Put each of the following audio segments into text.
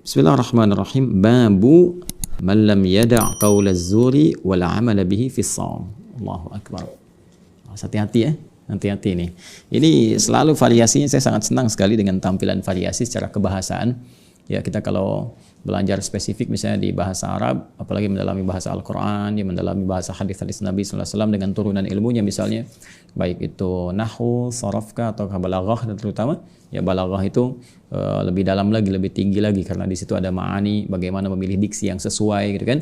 Bismillahirrahmanirrahim. Babu man lam yada' qaulaz zuri wal 'amala bihi fis shaum. Allahu akbar. Hati-hati ya. Hati-hati nih. Ini selalu variasinya, saya sangat senang sekali dengan tampilan variasi secara kebahasaan. Ya, kita kalau belajar spesifik misalnya di bahasa Arab, apalagi mendalami bahasa Al-Quran, ya mendalami bahasa hadis-hadis Nabi SAW dengan turunan ilmunya misalnya, baik itu nahwu, sarafka atau balaghah, dan terutama ya balaghah itu lebih dalam lagi, lebih tinggi lagi, karena di situ ada ma'ani, bagaimana memilih diksi yang sesuai gitu kan,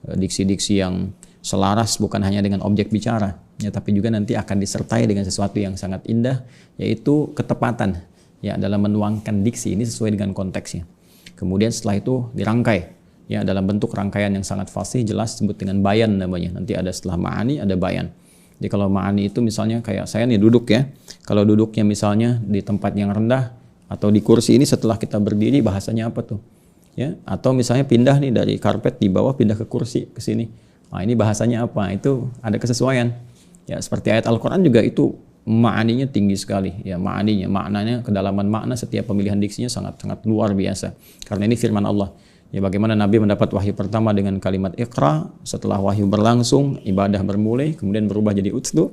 diksi-diksi yang selaras bukan hanya dengan objek bicara, ya, tapi juga nanti akan disertai dengan sesuatu yang sangat indah, yaitu ketepatan ya dalam menuangkan diksi ini sesuai dengan konteksnya. Kemudian setelah itu dirangkai ya dalam bentuk rangkaian yang sangat fasih, jelas, disebut dengan bayan namanya. Nanti ada setelah ma'ani ada bayan. Jadi kalau ma'ani itu misalnya kayak saya nih duduk ya, kalau duduknya misalnya di tempat yang rendah atau di kursi ini, setelah kita berdiri bahasanya apa tuh ya, atau misalnya pindah nih dari karpet di bawah pindah ke kursi ke sini. Nah, ini bahasanya apa? Itu ada kesesuaian. Ya, seperti ayat Al-Quran juga itu ma'aninya tinggi sekali. Ya, maknanya, kedalaman makna setiap pemilihan diksinya sangat-sangat luar biasa. Karena ini firman Allah. Ya, bagaimana Nabi mendapat wahyu pertama dengan kalimat Iqra, setelah wahyu berlangsung, ibadah bermulai, kemudian berubah jadi utlu.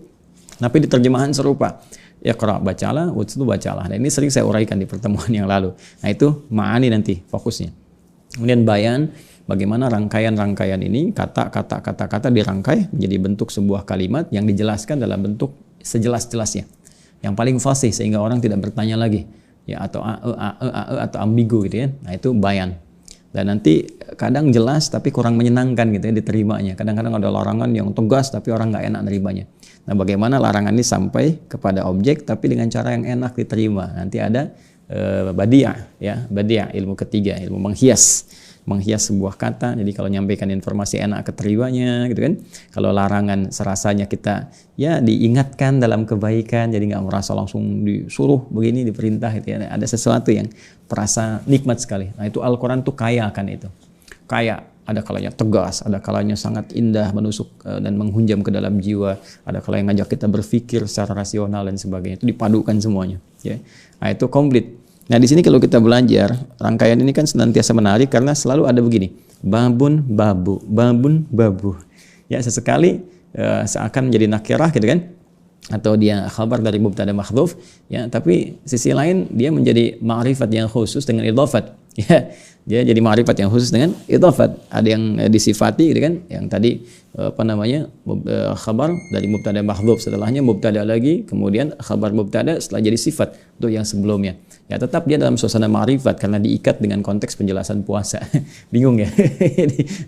Tapi di terjemahan serupa. Iqra bacalah, utlu bacalah. Dan ini sering saya uraikan di pertemuan yang lalu. Nah, itu ma'ani nanti fokusnya. Kemudian bayan, bagaimana rangkaian-rangkaian ini, kata-kata dirangkai menjadi bentuk sebuah kalimat yang dijelaskan dalam bentuk sejelas-jelasnya, yang paling fasih sehingga orang tidak bertanya lagi, ya, atau atau ambigu gitu ya. Nah, itu bayan. Dan nanti kadang jelas tapi kurang menyenangkan gitu ya diterimanya. Kadang-kadang ada larangan yang tegas tapi orang nggak enak nerimanya. Nah, bagaimana larangan ini sampai kepada objek tapi dengan cara yang enak diterima. Nanti ada badiah, ya, badiah, ilmu ketiga, ilmu menghias sebuah kata. Jadi kalau nyampaikan informasi enak keterimanya gitu kan. Kalau larangan serasanya kita ya diingatkan dalam kebaikan, jadi nggak merasa langsung disuruh begini, diperintah gitu ya. Ada sesuatu yang terasa nikmat sekali. Nah, itu Al-Quran tuh kaya akan itu. Kaya, ada kalanya tegas, ada kalanya sangat indah, menusuk dan menghunjam ke dalam jiwa, ada kalanya ngajak kita berpikir secara rasional dan sebagainya. Itu dipadukan semuanya, ya. Nah, itu komplit. Nah, di sini kalau kita belajar, rangkaian ini kan senantiasa menarik karena selalu ada begini, babun babu, babun babu. Ya, sesekali seakan menjadi nakirah gitu kan, atau dia khabar dari mubtada mahdhuf, ya, tapi sisi lain dia menjadi ma'rifat yang khusus dengan idhafat. Ya, dia jadi ma'rifat yang khusus dengan idhafat. Ada yang disifati gitu kan, yang tadi khabar dari mubtada mahdhuf, setelahnya mubtada lagi, kemudian khabar mubtada setelah jadi sifat untuk yang sebelumnya. Ya, tetap dia dalam suasana ma'rifat karena diikat dengan konteks penjelasan puasa. Bingung ya?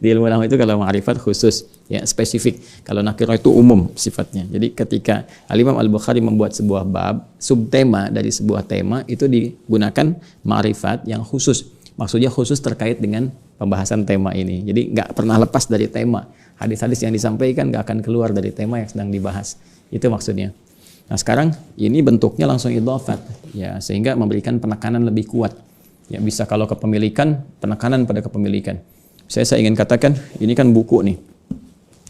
Di ilmu nahwu itu kalau ma'rifat khusus, ya, spesifik. Kalau nakirah itu umum sifatnya. Jadi ketika Al-Imam Al-Bukhari membuat sebuah bab, subtema dari sebuah tema itu digunakan ma'rifat yang khusus. Maksudnya khusus terkait dengan pembahasan tema ini. Jadi nggak pernah lepas dari tema. Hadis-hadis yang disampaikan nggak akan keluar dari tema yang sedang dibahas. Itu maksudnya. Nah, sekarang ini bentuknya langsung idhafat, ya, sehingga memberikan penekanan lebih kuat. Ya, bisa kalau kepemilikan, penekanan pada kepemilikan. Saya ingin katakan ini kan buku nih.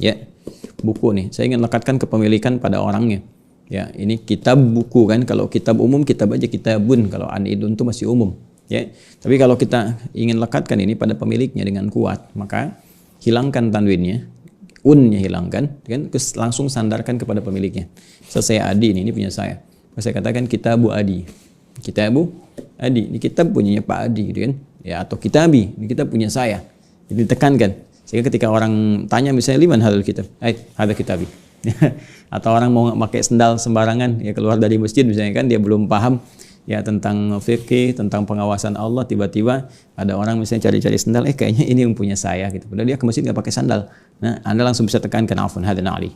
Ya, buku nih. Saya ingin lekatkan kepemilikan pada orangnya. Ya, ini kitab buku kan. Kalau kitab umum kitab aja kitabun. Kalau anidun itu masih umum. Ya, tapi kalau kita ingin lekatkan ini pada pemiliknya dengan kuat, maka hilangkan tanwinnya, unnya hilangkan, kan, terus langsung sandarkan kepada pemiliknya. Saya Adi ini punya saya. Saya katakan kitabu Adi, kitabu Adi, ini kitab punyanya Pak Adi, gitu kan? Ya, atau kitabi, ini kitab punya saya. Jadi ditekankan, sehingga ketika orang tanya misalnya liman hadal kitab, hadal kitabi. Atau orang mau pakai sendal sembarangan, ya keluar dari masjid misalnya kan, dia belum paham ya tentang fikih, tentang pengawasan Allah, tiba-tiba ada orang misalnya cari-cari sandal, kayaknya ini yang punya saya gitu. Padahal dia ke masjid nggak pakai sandal. Nah, Anda langsung bisa tekankan afun hadan ali.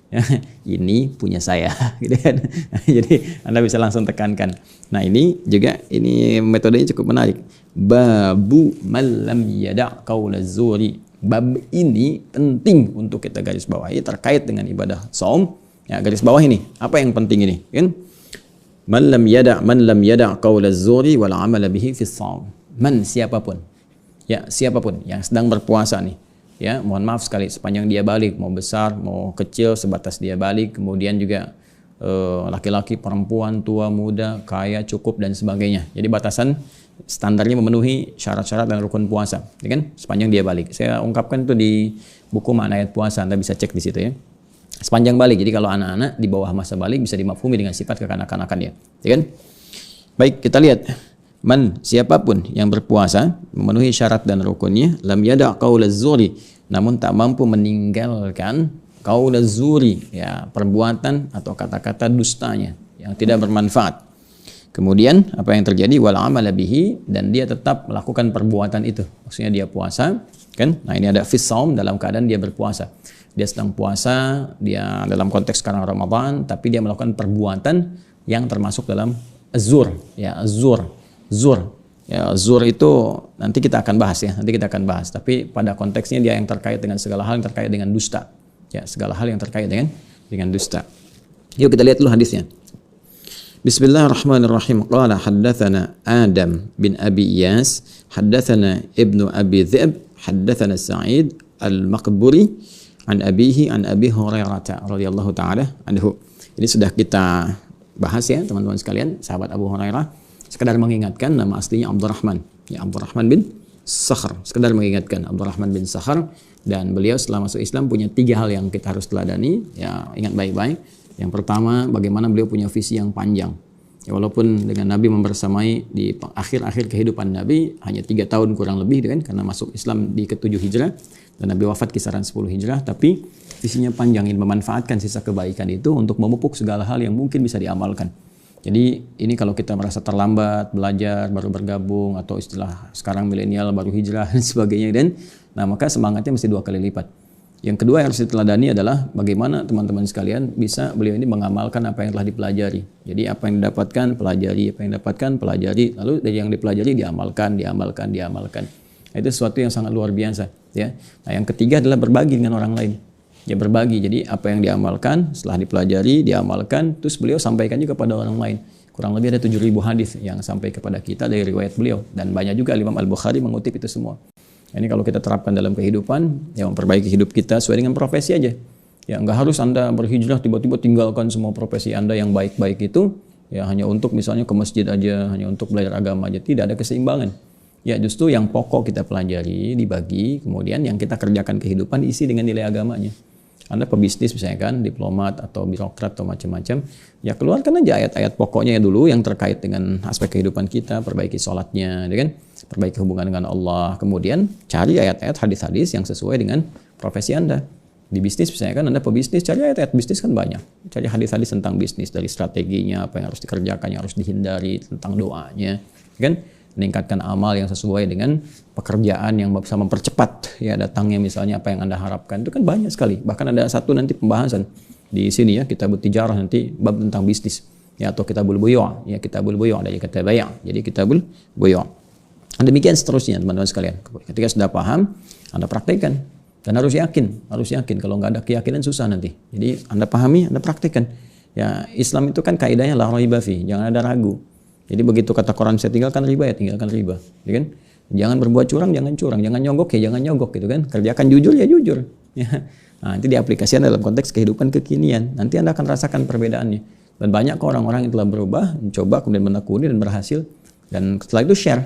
Ya, ini punya saya gitu kan. Jadi Anda bisa langsung tekankan. Nah, ini juga ini metodenya cukup menarik. Babu man lam yada' qaulaz zuri. Bab ini penting untuk kita garis bawahi terkait dengan ibadah shaum. Ya, garis bawah ini. Apa yang penting ini? Kan? Man lam yada' qaulaz zuri wal 'amala bihi fis shaum. Man, siapapun. Ya, siapapun yang sedang berpuasa nih. Ya, mohon maaf sekali sepanjang dia balik, mau besar, mau kecil, sebatas dia balik, kemudian juga laki-laki, perempuan, tua, muda, kaya, cukup dan sebagainya. Jadi batasan standarnya memenuhi syarat-syarat dan rukun puasa, ya kan? Sepanjang dia balik. Saya ungkapkan itu di buku Makna Ayat Puasa, Anda bisa cek di situ ya. Sepanjang balik. Jadi kalau anak-anak di bawah masa balik bisa dimafhumi dengan sifat kekanak-kanakannya, ya kan? Baik, kita lihat. Man, siapapun yang berpuasa memenuhi syarat dan rukunnya, lam yada' qaulaz zuri, namun tak mampu meninggalkan qaulaz zuri, ya, perbuatan atau kata-kata dustanya yang tidak bermanfaat. Kemudian apa yang terjadi? Wal amala bihi, dan dia tetap melakukan perbuatan itu. Maksudnya dia puasa, kan? Nah, ini ada fis shaum, dalam keadaan dia berpuasa. Dia sedang puasa, dia dalam konteks sekarang Ramadan, tapi dia melakukan perbuatan yang termasuk dalam az-zur, ya, az-zur. Zur. Ya, zur itu nanti kita akan bahas ya, nanti kita akan bahas. Tapi pada konteksnya dia yang terkait dengan segala hal yang terkait dengan dusta. Ya, segala hal yang terkait dengan dusta. Yuk kita lihat dulu hadisnya. Bismillahirrahmanirrahim. Qala haddatsana Adam bin Abi Iyas, haddatsana Ibnu Abi Dhi'b, haddatsana Sa'id al-Maqburi an abihi an Abi Hurairah radhiyallahu taala anhu. Ini sudah kita bahas ya, teman-teman sekalian, sahabat Abu Hurairah. Sekedar mengingatkan nama aslinya Abdurrahman, ya, Abdurrahman bin Sakhr. Sekedar mengingatkan Abdurrahman bin Sakhr, dan beliau setelah masuk Islam punya 3 hal yang kita harus teladani, ya, ingat baik-baik. Yang pertama, bagaimana beliau punya visi yang panjang. Ya, walaupun dengan Nabi membersamai di akhir-akhir kehidupan Nabi hanya 3 tahun kurang lebih, kan, karena masuk Islam di ke-7 Hijrah dan Nabi wafat kisaran 10 Hijrah, tapi visinya panjang, ingin memanfaatkan sisa kebaikan itu untuk memupuk segala hal yang mungkin bisa diamalkan. Jadi ini kalau kita merasa terlambat belajar, baru bergabung, atau istilah sekarang milenial baru hijrah dan sebagainya, dan nah maka semangatnya mesti 2 kali lipat. Yang kedua yang harus diteladani adalah bagaimana teman-teman sekalian bisa beliau ini mengamalkan apa yang telah dipelajari. Jadi apa yang didapatkan pelajari, apa yang didapatkan pelajari, lalu dari yang dipelajari diamalkan. Nah, itu sesuatu yang sangat luar biasa, ya. Nah, yang ketiga adalah berbagi dengan orang lain. Ya, berbagi. Jadi apa yang diamalkan setelah dipelajari, diamalkan, terus beliau sampaikan juga kepada orang lain. Kurang lebih ada 7.000 hadis yang sampai kepada kita dari riwayat beliau, dan banyak juga Imam Al-Bukhari mengutip itu semua. Ini kalau kita terapkan dalam kehidupan, ya, memperbaiki hidup kita sesuai dengan profesi aja. Ya, nggak harus Anda berhijrah tiba-tiba tinggalkan semua profesi Anda yang baik-baik itu, ya, hanya untuk misalnya ke masjid aja, hanya untuk belajar agama aja. Tidak ada keseimbangan. Ya, justru yang pokok kita pelajari dibagi, kemudian yang kita kerjakan kehidupan diisi dengan nilai agamanya. Anda pebisnis misalnya kan, diplomat atau birokrat atau macam-macam, ya keluarkan aja ayat-ayat pokoknya dulu yang terkait dengan aspek kehidupan kita, perbaiki sholatnya, ya kan? Perbaiki hubungan dengan Allah, kemudian cari ayat-ayat hadis-hadis yang sesuai dengan profesi Anda. Di bisnis misalnya kan, Anda pebisnis, cari ayat-ayat bisnis kan banyak. Cari hadis-hadis tentang bisnis, dari strateginya, apa yang harus dikerjakan, yang harus dihindari, tentang doanya, ya kan? Meningkatkan amal yang sesuai dengan pekerjaan yang bisa mempercepat, ya, datangnya misalnya apa yang Anda harapkan. Itu kan banyak sekali. Bahkan ada satu nanti pembahasan di sini ya, Kitabut Tijarah, nanti bab tentang bisnis, ya, atau Kitabul Buyu', ya, Kitabul Buyu' dari kata bay', jadi Kitabul Buyu'. Dan demikian seterusnya teman-teman sekalian. Ketika sudah paham, Anda praktekkan, dan harus yakin. Kalau nggak ada keyakinan susah nanti. Jadi Anda pahami, Anda praktekkan. Ya, Islam itu kan kaidahnya la raiba fi, jangan ada ragu. Jadi begitu kata Quran saya tinggalkan riba, ya tinggalkan riba, ya kan? Jangan berbuat curang, jangan curang, jangan nyogok, ya jangan nyogok, gitu kan? Kerjakan jujur, ya jujur. Ya. Nah, nanti diaplikasikan dalam konteks kehidupan kekinian. Nanti Anda akan rasakan perbedaannya. Dan banyak kok orang-orang yang telah berubah, mencoba kemudian menekuni dan berhasil. Dan setelah itu share.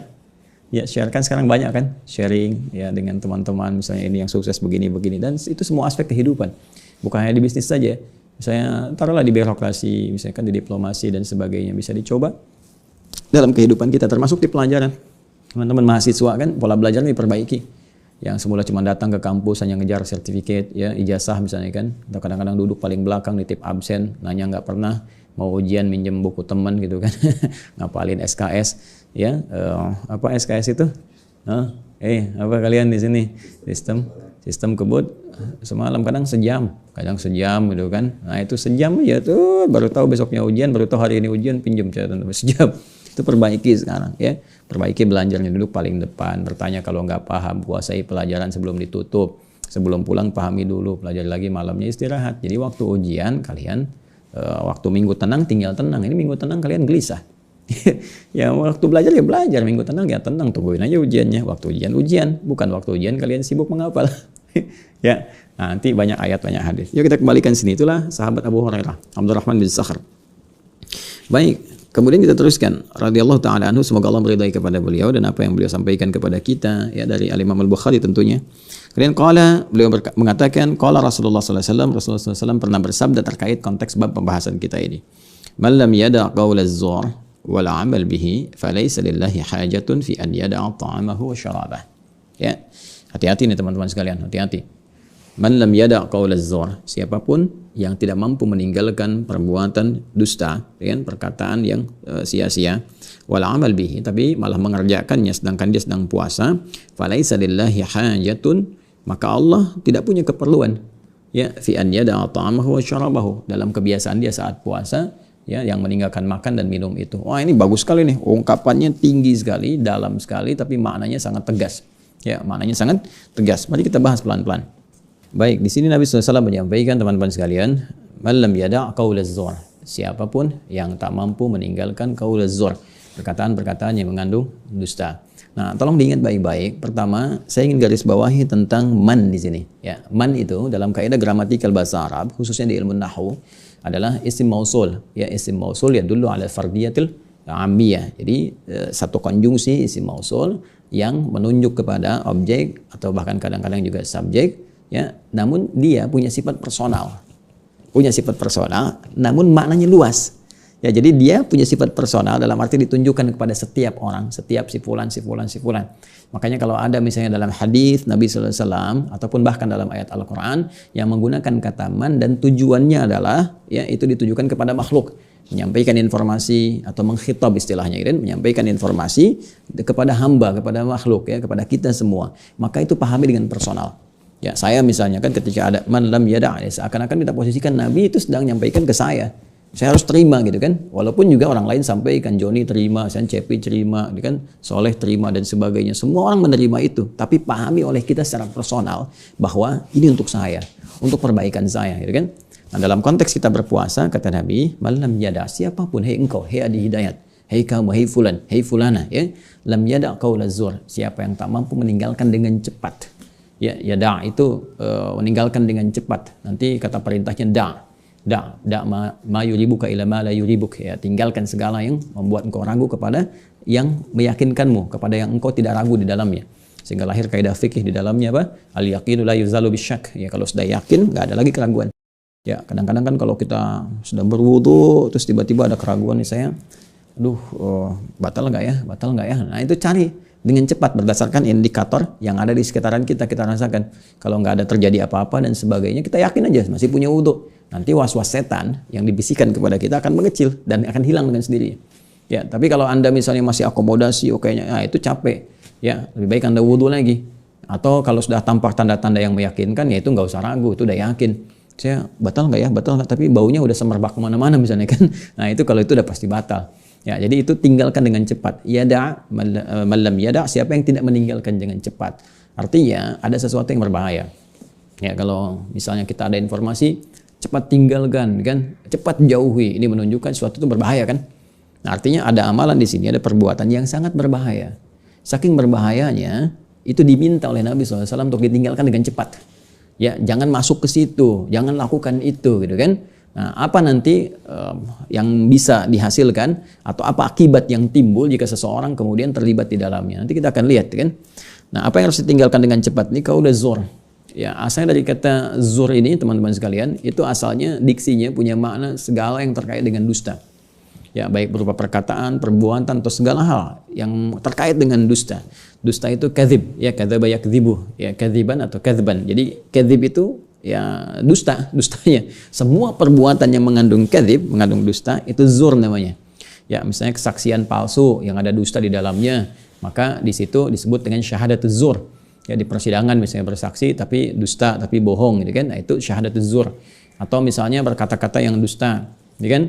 Ya, share kan sekarang banyak kan? Sharing ya dengan teman-teman, misalnya ini yang sukses begini-begini, dan itu semua aspek kehidupan. Bukan hanya di bisnis saja. Misalnya taruhlah di birokrasi, misalkan di diplomasi dan sebagainya, bisa dicoba dalam kehidupan kita, termasuk di pelajaran. Teman-teman mahasiswa kan, pola belajarnya diperbaiki. Yang semula cuma datang ke kampus hanya ngejar sertifikat, ya, ijazah misalnya kan, atau kadang-kadang duduk paling belakang, nitip absen, nanya nggak pernah, mau ujian minjem buku teman gitu kan, ngapalin SKS, ya, apa SKS itu? Apa kalian di sini? Sistem kebut semalam kadang sejam gitu kan. Nah itu sejam ya tuh, baru tahu besoknya ujian, baru tahu hari ini ujian, pinjam catatan sejam. Itu perbaiki sekarang ya, perbaiki belajarnya, duduk paling depan, bertanya kalau nggak paham, kuasai pelajaran sebelum ditutup, sebelum pulang pahami dulu, pelajari lagi, malamnya istirahat. Jadi waktu ujian kalian, waktu minggu tenang tinggal tenang, ini minggu tenang kalian gelisah. Ya waktu belajar ya belajar, minggu tenang ya tenang, tungguin aja ujiannya, waktu ujian, bukan waktu ujian kalian sibuk menghafal. Ya, nah, nanti banyak ayat, banyak hadis. Yuk kita kembalikan sini, itulah sahabat Abu Hurairah, Abdurrahman bin Sakhr. Baik, Kemudian kita teruskan, radhiyallahu taala anhu, semoga Allah meridai kepada beliau dan apa yang beliau sampaikan kepada kita, ya, dari Al-Imam Al-Bukhari tentunya. Kemudian beliau mengatakan, qala Rasulullah sallallahu alaihi wasallam, Rasulullah sallallahu alaihi wasallam pernah bersabda terkait konteks bab pembahasan kita ini. Man lam yada' qaula az-zur wal 'amal bihi, falaysa lillahi hajatun fi an yada'a ta'amahu wa syarabah. Ya. Hati-hati nih teman-teman sekalian, hati-hati. Man lam yada' qaula az-zur, siapapun yang tidak mampu meninggalkan perbuatan dusta, dengan perkataan yang sia-sia, wal amal bihi, tapi malah mengerjakannya sedangkan dia sedang puasa, falaisa lillahi hajatun, maka Allah tidak punya keperluan, ya, fi an yada'a ta'amahu wa syarabahu, dalam kebiasaan dia saat puasa, ya, yang meninggalkan makan dan minum itu. Wah, ini bagus sekali nih, ungkapannya tinggi sekali, dalam sekali, tapi maknanya sangat tegas. Ya, maknanya sangat tegas. Mari kita bahas pelan-pelan. Baik, di sini Nabi SAW menyampaikan, teman-teman sekalian, malam yada' qaulaz zur, siapapun yang tak mampu meninggalkan qaulaz zur, perkataan-perkataan yang mengandung dusta. Nah, tolong diingat baik-baik. Pertama, saya ingin garis bawahi tentang man di sini. Ya, man itu dalam kaidah gramatikal bahasa Arab, khususnya di ilmu nahwu, adalah isim mausul. Ya, isim mausul ya dulu ala fardiyatil amiyah. Jadi satu konjungsi isim mausul yang menunjuk kepada objek atau bahkan kadang-kadang juga subjek. Ya, namun dia punya sifat personal, namun maknanya luas. Ya, jadi dia punya sifat personal dalam arti ditunjukkan kepada setiap orang, setiap si fulan. Makanya kalau ada misalnya dalam hadis Nabi Sallallahu Alaihi Wasallam ataupun bahkan dalam ayat Al-Quran yang menggunakan kata man dan tujuannya adalah, ya, itu ditujukan kepada makhluk, menyampaikan informasi atau mengkhitab istilahnya, menyampaikan informasi kepada hamba, kepada makhluk, ya, kepada kita semua. Maka itu pahami dengan personal. Ya, saya misalnya kan ketika ada man lam yada', seakan-akan kita posisikan Nabi itu sedang menyampaikan ke saya. Saya harus terima gitu kan. Walaupun juga orang lain sampaikan, Joni terima, Cepi terima, gitu kan, Soleh terima dan sebagainya. Semua orang menerima itu, tapi pahami oleh kita secara personal bahwa ini untuk saya, untuk perbaikan saya, gitu kan. Nah, dalam konteks kita berpuasa, kata Nabi, man lam yada', siapapun, hei engkau, hei ahli hidayat, hei kamu, hei fulan, hei fulana, ya, lam yada' qaulaz zur, siapa yang tak mampu meninggalkan dengan cepat. Ya, yada' itu meninggalkan dengan cepat. Nanti kata perintahnya da' ma yuribuka ila ma la yuribuk, ya, tinggalkan segala yang membuat engkau ragu kepada yang meyakinkanmu, kepada yang engkau tidak ragu di dalamnya. Sehingga lahir kaidah fikih di dalamnya apa? Al yaqinu la yuzalu bisyak. Ya, kalau sudah yakin nggak ada lagi keraguan. Ya, kadang-kadang kan kalau kita sedang berwudu terus tiba-tiba ada keraguan nih saya, batal nggak ya? Nah, itu cari dengan cepat berdasarkan indikator yang ada di sekitaran kita rasakan. Kalau nggak ada terjadi apa-apa dan sebagainya, kita yakin aja masih punya wudhu. Nanti was-was setan yang dibisikkan kepada kita akan mengecil dan akan hilang dengan sendirinya. Ya, tapi kalau Anda misalnya masih akomodasi, kayaknya itu capek. Ya, lebih baik Anda wudhu lagi. Atau kalau sudah tampak tanda-tanda yang meyakinkan, ya itu nggak usah ragu, itu udah yakin. Saya batal nggak ya? Batal nggak? Tapi baunya udah semerbak kemana-mana misalnya kan. Nah, itu kalau itu udah pasti batal. Ya, jadi itu tinggalkan dengan cepat. Yada' malam yada', siapa yang tidak meninggalkan dengan cepat. Artinya ada sesuatu yang berbahaya. Ya, kalau misalnya kita ada informasi, cepat tinggalkan, kan? Cepat jauhi. Ini menunjukkan sesuatu itu berbahaya, kan? Nah, artinya ada amalan di sini, ada perbuatan yang sangat berbahaya. Saking berbahayanya, itu diminta oleh Nabi SAW untuk ditinggalkan dengan cepat. Ya, jangan masuk ke situ, jangan lakukan itu, gitu kan? Nah, apa nanti yang bisa dihasilkan atau apa akibat yang timbul jika seseorang kemudian terlibat di dalamnya? Nanti kita akan lihat, kan? Nah, apa yang harus ditinggalkan dengan cepat? Ini qaul zur. Ya, asalnya dari kata zur ini, teman-teman sekalian, itu asalnya diksinya punya makna segala yang terkait dengan dusta. Ya, baik berupa perkataan, perbuatan atau segala hal yang terkait dengan dusta. Dusta itu kadzib, ya, kadzaba yakdzibu, ya, kadziban atau kadzban. Jadi kadzib itu ya dustanya. Semua perbuatan yang mengandung kadzib, mengandung dusta, itu zur namanya. Ya, misalnya kesaksian palsu yang ada dusta di dalamnya, maka di situ disebut dengan syahadatuz zur. Ya, di persidangan misalnya bersaksi tapi dusta, tapi bohong, gitu kan? Nah, itu syahadatuz zur. Atau misalnya berkata-kata yang dusta, gitu kan?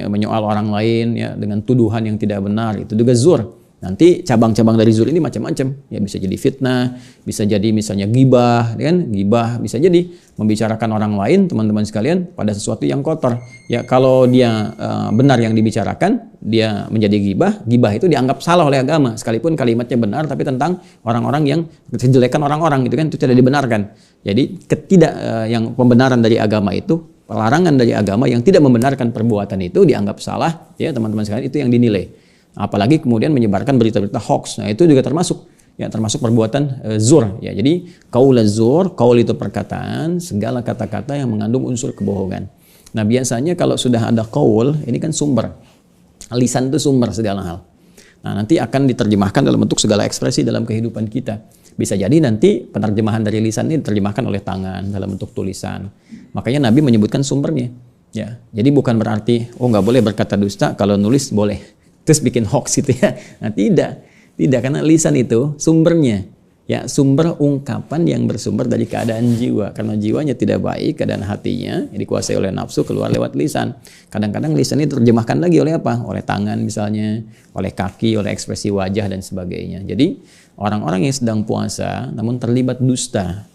Menyoal orang lain, ya, dengan tuduhan yang tidak benar, itu juga zur. Nanti cabang-cabang dari zur ini macam-macam, ya, bisa jadi fitnah, bisa jadi misalnya ghibah, kan? Ghibah bisa jadi membicarakan orang lain, teman-teman sekalian, pada sesuatu yang kotor. Ya, kalau dia benar yang dibicarakan, dia menjadi ghibah. Ghibah itu dianggap salah oleh agama, sekalipun kalimatnya benar, tapi tentang orang-orang yang kejelekan orang-orang, gitu kan, itu tidak dibenarkan. Jadi yang pembenaran dari agama itu larangan dari agama yang tidak membenarkan perbuatan itu dianggap salah, ya teman-teman sekalian, itu yang dinilai. Apalagi kemudian menyebarkan berita-berita hoax. Nah, itu juga termasuk perbuatan zur, ya. Jadi qaul zur, qaul itu perkataan, segala kata-kata yang mengandung unsur kebohongan. Nah, biasanya kalau sudah ada qaul, ini kan sumber. Lisan itu sumber segala hal. Nah, nanti akan diterjemahkan dalam bentuk segala ekspresi dalam kehidupan kita. Bisa jadi nanti penerjemahan dari lisan ini diterjemahkan oleh tangan dalam bentuk tulisan. Makanya Nabi menyebutkan sumbernya. Ya, jadi bukan berarti nggak boleh berkata dusta, kalau nulis boleh. Terus bikin hoax gitu ya. Nah, tidak karena lisan itu sumbernya. Ya, sumber ungkapan yang bersumber dari keadaan jiwa. Karena jiwanya tidak baik, keadaan hatinya dikuasai oleh nafsu, keluar lewat lisan. Kadang-kadang lisan ini diterjemahkan lagi oleh apa? Oleh tangan misalnya, oleh kaki, oleh ekspresi wajah dan sebagainya. Jadi orang-orang yang sedang puasa namun terlibat dusta.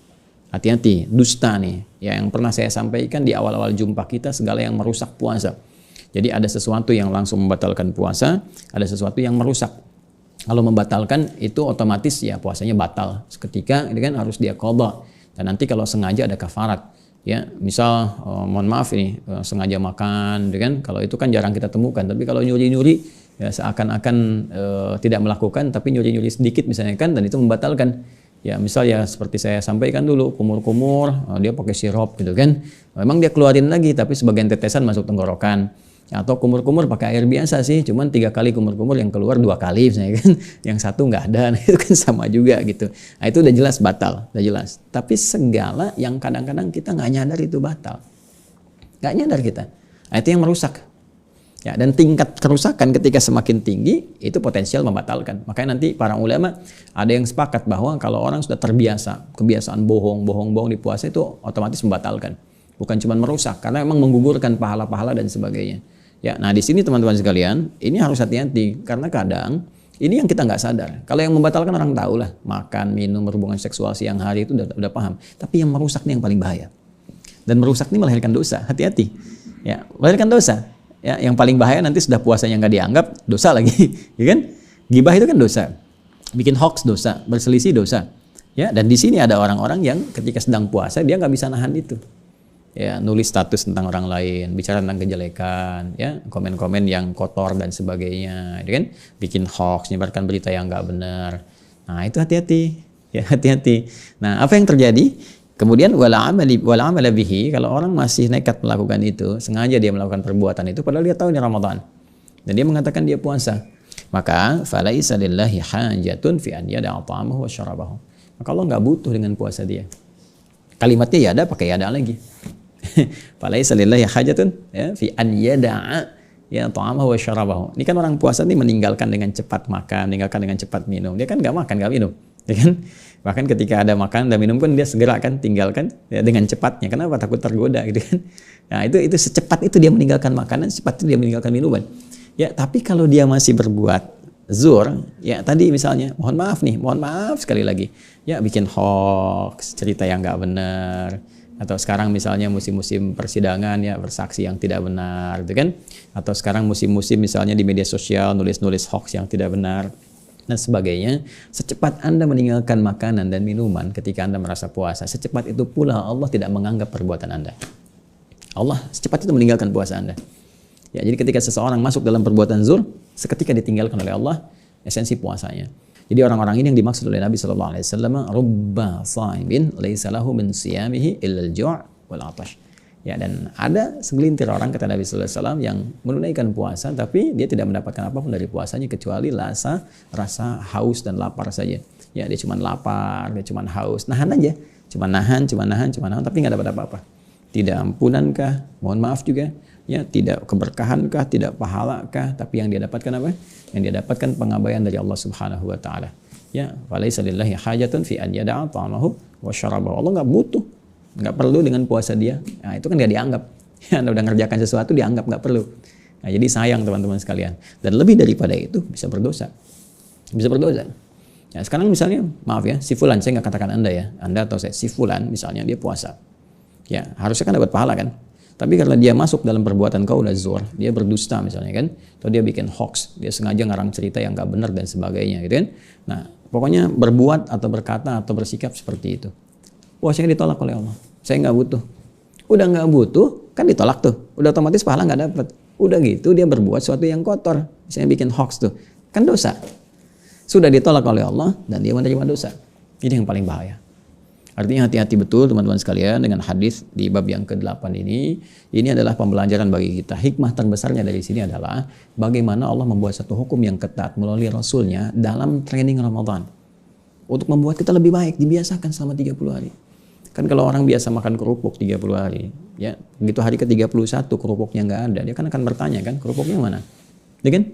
Hati-hati, dusta nih. Ya, yang pernah saya sampaikan di awal-awal jumpa kita, segala yang merusak puasa. Jadi ada sesuatu yang langsung membatalkan puasa, ada sesuatu yang merusak. Kalau membatalkan itu otomatis ya puasanya batal. Seketika ini kan harus dia qadha. Dan nanti kalau sengaja ada kafarat. Ya, misal mohon maaf ini sengaja makan, kan? Kalau itu kan jarang kita temukan. Tapi kalau nyuri-nyuri ya seakan-akan tidak melakukan, tapi nyuri-nyuri sedikit misalnya kan, dan itu membatalkan. Ya, misal ya seperti saya sampaikan dulu, kumur-kumur, dia pakai sirup gitu kan. Memang dia keluarin lagi, tapi sebagian tetesan masuk tenggorokan. Atau kumur-kumur pakai air biasa sih, cuman 3 kali kumur-kumur, yang keluar 2 kali misalnya kan, yang satu nggak ada, nah, itu kan sama juga gitu. Nah, itu udah jelas batal, udah jelas. Tapi segala yang kadang-kadang kita nggak nyadar itu batal, nggak nyadar kita. Nah, itu yang merusak. Ya, dan tingkat kerusakan ketika semakin tinggi itu potensial membatalkan. Makanya nanti para ulama ada yang sepakat bahwa kalau orang sudah terbiasa kebiasaan bohong di puasa itu otomatis membatalkan. Bukan cuma merusak, karena memang menggugurkan pahala-pahala dan sebagainya. Ya, nah di sini teman-teman sekalian, ini harus hati-hati karena kadang ini yang kita nggak sadar. Kalau yang membatalkan orang tahu lah, makan, minum, berhubungan seksual siang hari itu udah paham. Tapi yang merusak ini yang paling bahaya. Dan merusak ini melahirkan dosa. Hati-hati. Ya, melahirkan dosa. Ya, yang paling bahaya nanti sudah puasanya nggak dianggap, dosa lagi, ya kan? Gibah itu kan dosa. Bikin hoax dosa, berselisih dosa. Ya, dan di sini ada orang-orang yang ketika sedang puasa dia nggak bisa nahan itu. Ya, nulis status tentang orang lain, bicara tentang kejelekan, ya, komen-komen yang kotor dan sebagainya, kan? Bikin hoax, nyebarkan berita yang nggak benar. Nah, itu hati-hati, ya hati-hati. Nah, apa yang terjadi? Kemudian wala amala bihi, kalau orang masih nekat melakukan itu, sengaja dia melakukan perbuatan itu, padahal dia tahu ini Ramadan, dan dia mengatakan dia puasa, maka falaisa lillahi hajatun fi an yada'a ta'amahu wa syarabahu. Maka Allah nggak butuh dengan puasa dia. Kalimatnya ya ada, pakai ya ada lagi. Falaisa lillahi hajatun ya fi an yada'a ya ta'amahu wa syarabahu. Ini kan orang puasa ini meninggalkan dengan cepat makan, meninggalkan dengan cepat minum. Dia kan nggak makan, nggak minum, ya kan? Bahkan ketika ada makan dan minum pun dia segera kan tinggalkan ya, dengan cepatnya. Kenapa? Takut tergoda gitu kan. Nah, itu secepat itu dia meninggalkan makanan, secepat itu dia meninggalkan minuman. Ya, tapi kalau dia masih berbuat zur, ya tadi misalnya, mohon maaf sekali lagi. Ya, bikin hoax, cerita yang nggak benar. Atau sekarang misalnya musim-musim persidangan ya bersaksi yang tidak benar gitu kan. Atau sekarang musim-musim misalnya di media sosial nulis-nulis hoax yang tidak benar dan sebagainya. Secepat Anda meninggalkan makanan dan minuman ketika Anda merasa puasa, secepat itu pula Allah tidak menganggap perbuatan Anda. Allah secepat itu meninggalkan puasa Anda. Ya, jadi ketika seseorang masuk dalam perbuatan zur, seketika ditinggalkan oleh Allah esensi puasanya. Jadi orang-orang ini yang dimaksud oleh Nabi sallallahu alaihi wasallam, rubba shaimin laisa lahu min siyamihi illa al-ju' wal 'atash. Ya, dan ada segelintir orang kata Nabi sallallahu alaihi wasallam yang menunaikan puasa tapi dia tidak mendapatkan apapun dari puasanya kecuali rasa haus dan lapar saja. Ya, dia cuma lapar, dia cuma haus, nahan aja. Cuma nahan, tapi nggak dapat apa-apa. Tidak ampunankah? Mohon maaf juga. Ya, tidak keberkahankah, tidak pahalakah, tapi yang dia dapatkan apa? Yang dia dapatkan pengabaian dari Allah Subhanahu wa taala. Ya, falaisa lillahi hajatun fi an yada'a ta'amahu wa syarabahu. Allah enggak butuh, enggak perlu dengan puasa dia. Nah, itu kan enggak dianggap. Ya, Anda udah ngerjakan sesuatu dianggap enggak perlu. Nah, jadi sayang teman-teman sekalian. Dan lebih daripada itu bisa berdosa. Bisa berdosa. Ya, sekarang misalnya, maaf ya, si fulan, saya enggak katakan Anda ya. Anda atau saya, si fulan misalnya dia puasa. Ya, harusnya kan dapat pahala kan? Tapi karena dia masuk dalam perbuatan qaul zur, dia berdusta misalnya kan, atau dia bikin hoax, dia sengaja ngarang cerita yang nggak benar dan sebagainya, gitu kan. Nah, pokoknya berbuat atau berkata atau bersikap seperti itu, puasanya ditolak oleh Allah. Saya nggak butuh. Udah nggak butuh, kan ditolak tuh. Udah otomatis pahala nggak dapat. Udah gitu dia berbuat sesuatu yang kotor. Misalnya bikin hoax tuh. Kan dosa. Sudah ditolak oleh Allah dan dia menerima dosa. Ini yang paling bahaya. Artinya hati-hati betul teman-teman sekalian dengan hadis di bab yang ke-8 ini. Ini adalah pembelajaran bagi kita. Hikmah terbesarnya dari sini adalah bagaimana Allah membuat satu hukum yang ketat melalui Rasulnya dalam training Ramadan. Untuk membuat kita lebih baik, dibiasakan selama 30 hari. Kan kalau orang biasa makan kerupuk 30 hari, ya begitu hari ke-31 kerupuknya nggak ada, dia kan akan bertanya kan, kerupuknya mana? Ya kan?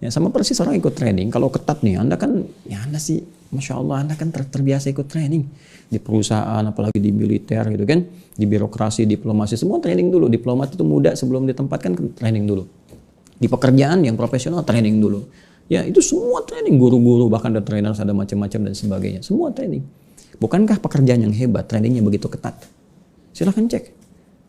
Ya sama persis orang ikut training, kalau ketat nih, Anda kan, ya Anda sih, Masya Allah, Anda kan terbiasa ikut training. Di perusahaan, apalagi di militer gitu kan, di birokrasi, diplomasi, semua training dulu. Diplomat itu muda sebelum ditempatkan training dulu. Di pekerjaan yang profesional training dulu. Ya itu semua training, guru-guru, bahkan ada trainers, ada macam-macam dan sebagainya. Semua training. Bukankah pekerjaan yang hebat, trainingnya begitu ketat? Silahkan cek.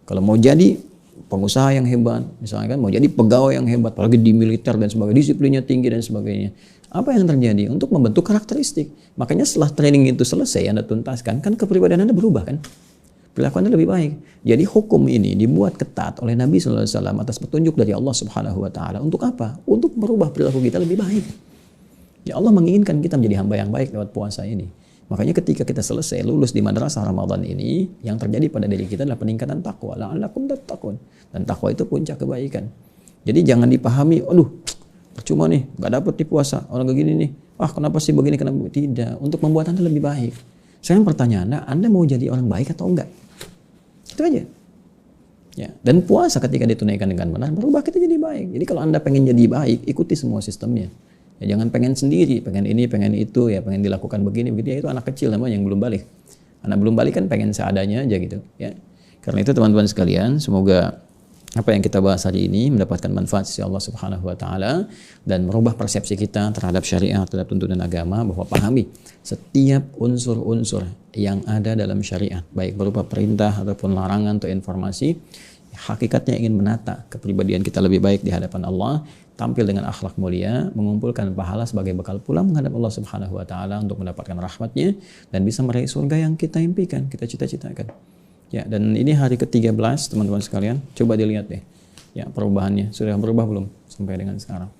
Kalau mau jadi pengusaha yang hebat, misalnya kan mau jadi pegawai yang hebat, apalagi di militer dan sebagainya, disiplinnya tinggi dan sebagainya. Apa yang terjadi? Untuk membentuk karakteristik. Makanya setelah training itu selesai, Anda tuntaskan, kan kepribadian Anda berubah kan? Perilaku Anda lebih baik. Jadi hukum ini dibuat ketat oleh Nabi SAW atas petunjuk dari Allah Subhanahu Wa Taala. Untuk apa? Untuk merubah perilaku kita lebih baik. Ya Allah menginginkan kita menjadi hamba yang baik lewat puasa ini. Makanya ketika kita selesai lulus di madrasah Ramadan ini, yang terjadi pada diri kita adalah peningkatan takwa. La'allakum tattaqun. Dan takwa itu puncak kebaikan. Jadi jangan dipahami, aduh, percuma nih, nggak dapat di puasa. Orang kayak gini nih, kenapa sih begini, kenapa? Tidak. Untuk membuat Anda lebih baik. Sekarang pertanyaan Anda mau jadi orang baik atau enggak? Itu aja. Ya. Dan puasa ketika ditunaikan dengan benar, berubah kita jadi baik. Jadi kalau Anda pengen jadi baik, ikuti semua sistemnya. Ya, jangan pengen sendiri, pengen ini, pengen itu, ya pengen dilakukan begini, begitu. Ya, itu anak kecil namanya yang belum balik. Anak belum balik kan pengen seadanya aja gitu. Ya. Karena itu teman-teman sekalian, semoga apa yang kita bahas hari ini mendapatkan manfaat sisi Allah Subhanahu Wa Taala dan merubah persepsi kita terhadap syariat, terhadap tuntunan agama, bahwa pahami setiap unsur-unsur yang ada dalam syariat, baik berupa perintah ataupun larangan atau informasi, hakikatnya ingin menata kepribadian kita lebih baik di hadapan Allah, tampil dengan akhlak mulia, mengumpulkan pahala sebagai bekal pulang menghadap Allah Subhanahu Wa Taala untuk mendapatkan rahmatnya dan bisa meraih surga yang kita impikan, kita cita-citakan. Ya, dan ini hari ke-13 teman-teman sekalian, coba dilihat deh. Ya, perubahannya sudah berubah belum sampai dengan sekarang?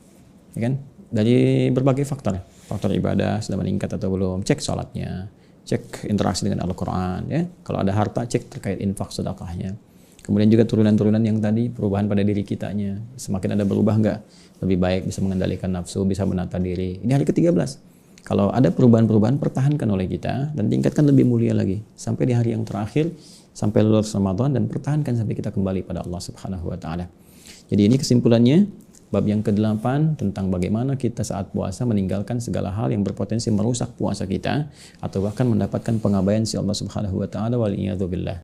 Ya kan? Dari berbagai faktor. Faktor ibadah sudah meningkat atau belum? Cek sholatnya, cek interaksi dengan Al-Qur'an ya. Kalau ada harta, cek terkait infak sedekahnya. Kemudian juga turunan-turunan yang tadi, perubahan pada diri kitanya. Semakin ada berubah enggak? Lebih baik bisa mengendalikan nafsu, bisa menata diri. Ini hari ke-13. Kalau ada perubahan-perubahan, pertahankan oleh kita dan tingkatkan lebih mulia lagi sampai di hari yang terakhir, sampai lulus Ramadan, dan pertahankan sampai kita kembali pada Allah Subhanahu Wa Taala. Jadi ini kesimpulannya bab yang ke-8 tentang bagaimana kita saat puasa meninggalkan segala hal yang berpotensi merusak puasa kita atau bahkan mendapatkan pengabaian si Allah Subhanahu Wa Taala, wal iyadzu billah.